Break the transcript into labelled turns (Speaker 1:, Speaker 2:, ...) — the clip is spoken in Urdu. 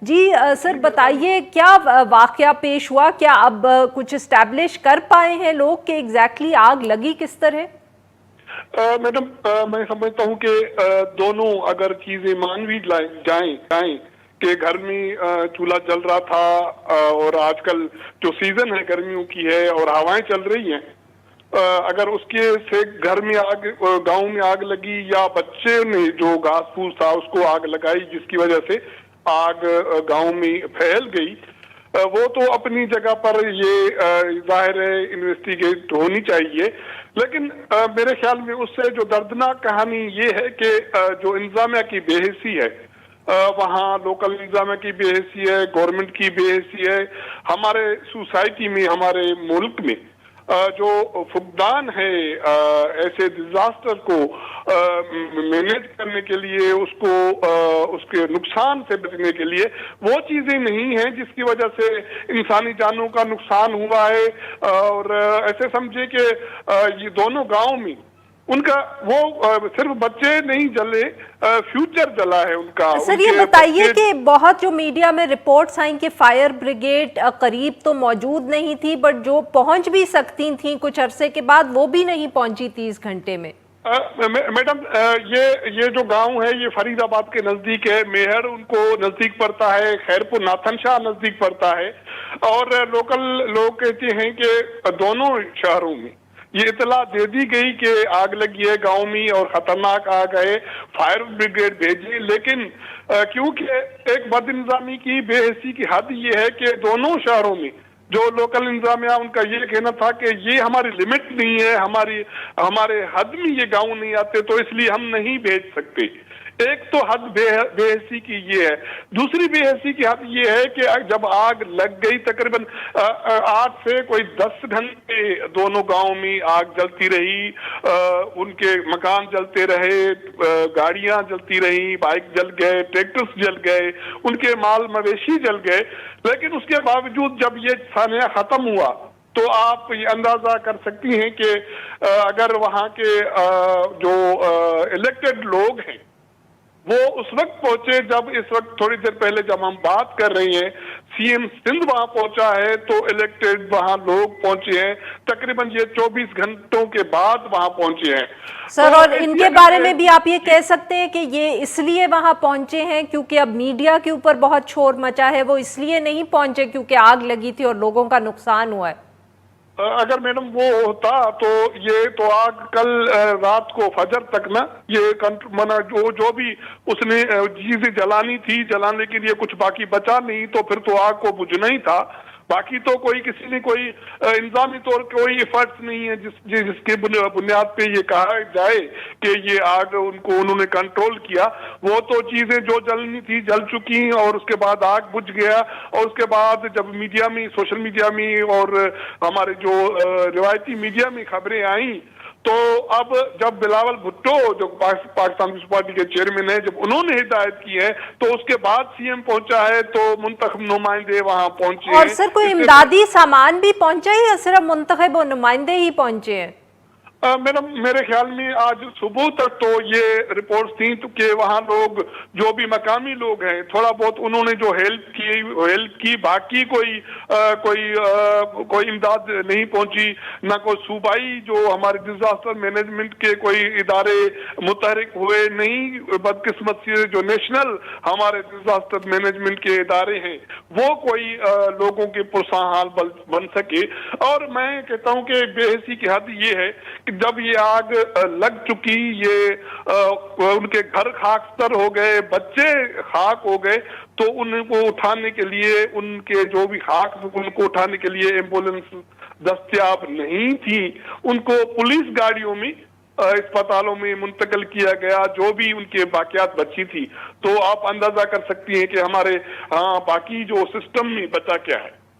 Speaker 1: جی سر بتائیے کیا واقعہ پیش ہوا؟ کیا اب کچھ اسٹیبلش کر پائے ہیں لوگ کہ ایگزیکٹلی آگ لگی کس طرح؟
Speaker 2: میڈم میں سمجھتا ہوں کہ دونوں اگر چیزیں مان بھی جائیں کہ گھر میں چولہا جل رہا تھا اور آج کل جو سیزن ہے گرمیوں کی ہے اور ہوائیں چل رہی ہیں، اگر اس کے سے گھر میں گاؤں میں آگ لگی یا بچے نے جو گھاس پھوس تھا اس کو آگ لگائی جس کی وجہ سے آگ گاؤں میں پھیل گئی، وہ تو اپنی جگہ پر یہ ظاہر ہے انویسٹیگیٹ ہونی چاہیے، لیکن میرے خیال میں اس سے جو دردناک کہانی یہ ہے کہ جو انتظامیہ کی بے حسی ہے، وہاں لوکل انتظامیہ کی بے حسی ہے، گورنمنٹ کی بے حسی ہے، ہمارے سوسائٹی میں ہمارے ملک میں جو فقدان ہے ایسے ڈیزاسٹر کو مینیج کرنے کے لیے، اس کے نقصان سے بچنے کے لیے وہ چیزیں نہیں ہیں جس کی وجہ سے انسانی جانوں کا نقصان ہوا ہے، اور ایسے سمجھے کہ یہ دونوں گاؤں میں ان کا وہ صرف بچے نہیں جلے، فیوچر جلا ہے ان کا۔
Speaker 1: سر یہ بتائیے کہ بہت جو میڈیا میں رپورٹس آئیں کہ فائر بریگیڈ قریب تو موجود نہیں تھی، بٹ جو پہنچ بھی سکتی تھیں کچھ عرصے کے بعد وہ بھی نہیں پہنچی 30 گھنٹے میں۔
Speaker 2: میڈم یہ جو گاؤں ہے یہ فرید آباد کے نزدیک ہے، میہر ان کو نزدیک پڑتا ہے، خیرپور ناتھن شاہ نزدیک پڑتا ہے، اور لوکل لوگ کہتے ہیں کہ دونوں شہروں میں یہ اطلاع دے دی گئی کہ آگ لگی ہے گاؤں میں اور خطرناک آگ ہے، فائر بریگیڈ بھیجی، لیکن کیونکہ ایک بد انتظامی کی بے حسی کی حد یہ ہے کہ دونوں شہروں میں جو لوکل انتظامیہ ان کا یہ کہنا تھا کہ یہ ہماری لمٹ نہیں ہے، ہمارے حد میں یہ گاؤں نہیں آتے تو اس لیے ہم نہیں بھیج سکتے۔ ایک تو حد بے حسی کی یہ ہے، دوسری بے حسی کی حد یہ ہے کہ جب آگ لگ گئی تقریباً 8 سے کوئی 10 گھنٹے دونوں گاؤں میں آگ جلتی رہی، ان کے مکان جلتے رہے، گاڑیاں جلتی رہی، بائک جل گئے، ٹریکٹرز جل گئے، ان کے مال مویشی جل گئے، لیکن اس کے باوجود جب یہ سانحہ ختم ہوا تو آپ یہ اندازہ کر سکتی ہیں کہ اگر وہاں کے جو الیکٹڈ لوگ ہیں وہ اس وقت پہنچے، جب اس وقت تھوڑی دیر پہلے جب ہم بات کر رہے ہیں سی ایم سندھ وہاں پہنچا ہے تو الیکٹڈ وہاں لوگ پہنچے ہیں تقریباً یہ 24 گھنٹوں کے بعد وہاں پہنچے ہیں۔
Speaker 1: سر اور ان کے بارے میں بھی آپ یہ کہہ سکتے ہیں کہ یہ اس لیے وہاں پہنچے ہیں کیونکہ اب میڈیا کے اوپر بہت شور مچا ہے، وہ اس لیے نہیں پہنچے کیونکہ آگ لگی تھی اور لوگوں کا نقصان ہوا ہے؟
Speaker 2: اگر میڈم وہ ہوتا تو یہ تو آگ کل رات کو فجر تک نا یہ جو بھی اس نے چیزیں جلانی تھی جلانے کے لیے کچھ باقی بچا نہیں تو پھر تو آگ کو بجھنا ہی تھا، باقی تو کسی نے کوئی انتظامی طور کوئی ایفرٹس نہیں ہے جس کے بنیاد پہ یہ کہا جائے کہ یہ آگ انہوں نے کنٹرول کیا۔ وہ تو چیزیں جو جلنی تھی جل چکی اور اس کے بعد آگ بجھ گیا، اور اس کے بعد جب میڈیا میں سوشل میڈیا میں اور ہمارے جو روایتی میڈیا میں خبریں آئیں تو اب جب بلاول بھٹو جو پاکستان پیپلز پارٹی کے چیئرمین ہیں جب انہوں نے ہدایت کی ہے تو اس کے بعد سی ایم پہنچا ہے تو منتخب نمائندے وہاں پہنچے ہیں۔
Speaker 1: اور سر کوئی امدادی سامان بھی پہنچا ہے یا صرف منتخب نمائندے ہی پہنچے ہیں؟
Speaker 2: میڈم میرے خیال میں آج صبح تک تو یہ رپورٹس تھیں کہ وہاں لوگ جو بھی مقامی لوگ ہیں تھوڑا بہت انہوں نے جو ہیلپ کی باقی کوئی امداد نہیں پہنچی، نہ کوئی صوبائی جو ہمارے ڈیزاسٹر مینجمنٹ کے کوئی ادارے متحرک ہوئے، نہیں بدقسمت سے جو نیشنل ہمارے ڈیزاسٹر مینجمنٹ کے ادارے ہیں وہ کوئی لوگوں کے پرساں حال بن سکے۔ اور میں کہتا ہوں کہ بے حسی کی حد یہ ہے کہ جب یہ آگ لگ چکی، یہ ان کے گھر خاکستر ہو گئے، بچے خاک ہو گئے، تو ان کو اٹھانے کے لیے ان کے جو بھی خاک ان کو اٹھانے کے لیے ایمبولینس دستیاب نہیں تھی، ان کو پولیس گاڑیوں میں اسپتالوں میں منتقل کیا گیا جو بھی ان کے باقیات بچی تھی۔ تو آپ اندازہ کر سکتی ہیں کہ ہمارے باقی جو سسٹم میں بچا کیا ہے۔